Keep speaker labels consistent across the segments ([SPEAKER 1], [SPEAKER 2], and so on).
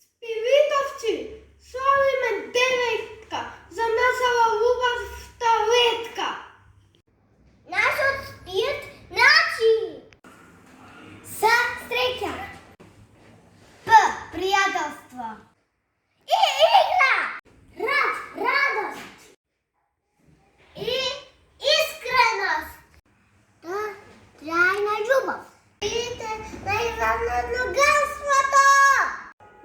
[SPEAKER 1] Співітовці, солиме дев'ятка, замесила луба столетка. Наш спіт начі. Встреча. П. Приятельство. И игра. Радость. И искренность. Да, реальная любовь. Это наивное гасло.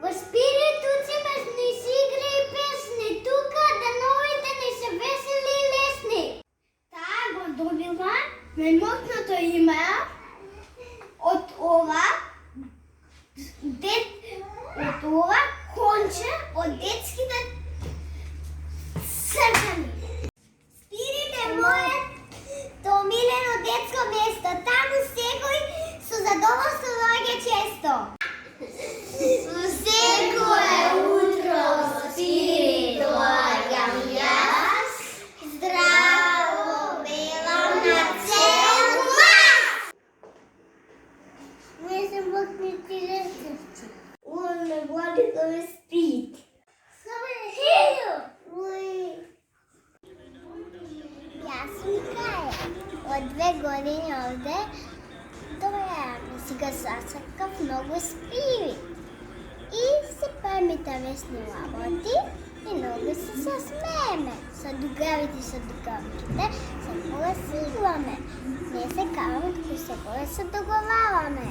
[SPEAKER 1] В спиритуці безнесі гри песни, тука да новите не се весели лесни. Та го добила најмокното име од ова конче од детските цркани. Спирит е моето омилено детско место. Таму секој со задоволство доаѓа често. Всекое утро Спирит доаѓам јас, здраво велам на цел глас. Не се мокнете лестници. Он ме води да ме спит. Само хејо! Јас сум Каја. Од 2 години овде доаѓам и си го засакав многу Спирит. И се памета весни работи и много се смееме. Со другарите и со другарките се кога се играме. Не се караме, како се кога се договараме.